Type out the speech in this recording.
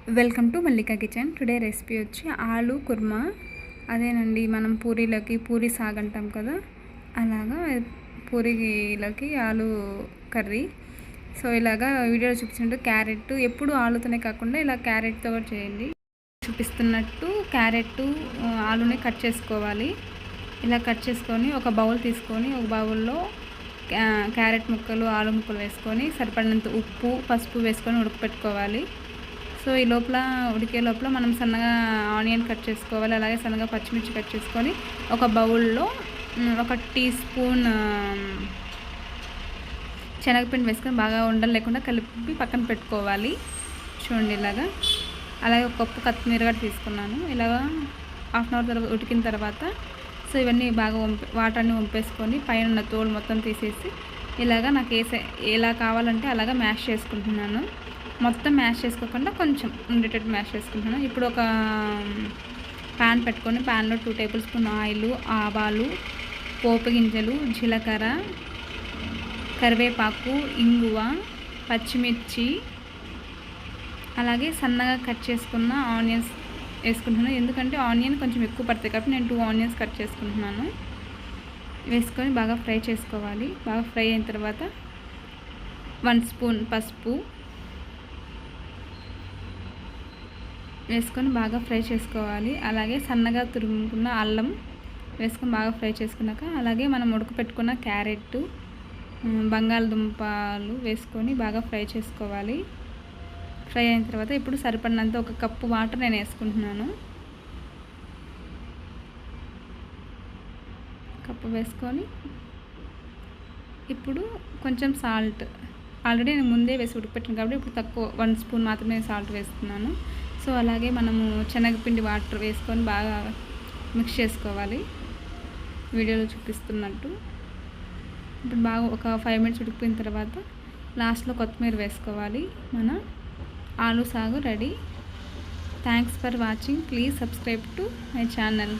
Welcome to Mallika kitchen. Today recipe వచ్చి ఆలు కుర్మా. అదేనండి, మనం పూరీలోకి పూరీ సాగ్ అంటాం కదా, అలాగా పూరీలోకి ఆలు కర్రీ. సో ఇలాగా వీడియోలో చూపించినట్టు క్యారెట్, ఎప్పుడు ఆలుతోనే కాకుండా ఇలా క్యారెట్తో కూడా చేయండి. చూపిస్తున్నట్టు క్యారెట్ ఆలుని కట్ చేసుకోవాలి. ఇలా కట్ చేసుకొని ఒక బౌల్ తీసుకొని, ఒక బౌల్లో క్యారెట్ ముక్కలు, ఆలు ముక్కలు వేసుకొని సరిపడినంత ఉప్పు, పసుపు వేసుకొని ఉడకపెట్టుకోవాలి. సో ఈ లోపల ఉడికే లోపల మనం సన్నగా ఆనియన్ కట్ చేసుకోవాలి. అలాగే సన్నగా పచ్చిమిర్చి కట్ చేసుకొని ఒక బౌల్లో 1 టీ స్పూన్ శనగపిండి వేసుకొని బాగా ఉండలు లేకుండా కలిపి పక్కన పెట్టుకోవాలి. చూడండి ఇలాగా. అలాగే ఒక కప్పు కొత్తిమీర కూడా తీసుకున్నాను. ఇలాగా హాఫ్ అన్ అవర్ తర్వాత ఉడికిన తర్వాత సో ఇవన్నీ బాగా వాటర్ని వంపేసుకొని పైన ఉన్న తోలు మొత్తం తీసేసి ఇలాగా నాకు ఎలా కావాలంటే అలాగా మ్యాష్ చేసుకుంటున్నాను. మొత్తం మ్యాష్ చేసుకోకుండా కొంచెం ఉండేటట్టు మ్యాష్ చేసుకుంటున్నాను. ఇప్పుడు ఒక ప్యాన్ పెట్టుకొని ప్యాన్లో 2 టేబుల్ స్పూన్ ఆయిల్, ఆవాలు, పోపు గింజలు, జీలకర్ర, కరివేపాకు, ఇంగువ, పచ్చిమిర్చి, అలాగే సన్నగా కట్ చేసుకున్న ఆనియన్స్ వేసుకుంటున్నాను. ఎందుకంటే ఆనియన్ కొంచెం ఎక్కువ పడతాయి కాబట్టి నేను 2 ఆనియన్స్ కట్ చేసుకుంటున్నాను. వేసుకొని బాగా ఫ్రై చేసుకోవాలి. బాగా ఫ్రై అయిన తర్వాత 1 స్పూన్ పసుపు వేసుకొని బాగా ఫ్రై చేసుకోవాలి. అలాగే సన్నగా తురుముకున్న అల్లం వేసుకొని బాగా ఫ్రై చేసుకున్నాక అలాగే మనం ఉడకపెట్టుకున్న క్యారెట్, బంగాళదుంపలు వేసుకొని బాగా ఫ్రై చేసుకోవాలి. ఫ్రై అయిన తర్వాత ఇప్పుడు సరిపడినంత 1 కప్పు వాటర్ నేను వేసుకుంటున్నాను. కప్పు వేసుకొని ఇప్పుడు కొంచెం సాల్ట్, ఆల్రెడీ నేను ముందే వేసి ఉడకపెట్టాను కాబట్టి ఇప్పుడు తక్కువ 1 స్పూన్ మాత్రమే సాల్ట్ వేస్తున్నాను. సో అలాగే మనము శనగపిండి వాటర్ వేసుకొని బాగా మిక్స్ చేసుకోవాలి వీడియోలో చూపిస్తున్నట్టు. ఇప్పుడు బాగా ఒక 5 మినిట్స్ ఉడికిపోయిన తర్వాత లాస్ట్లో కొత్తిమీర వేసుకోవాలి. మన ఆలు సాగు ready. Thanks for watching. Please subscribe to my channel.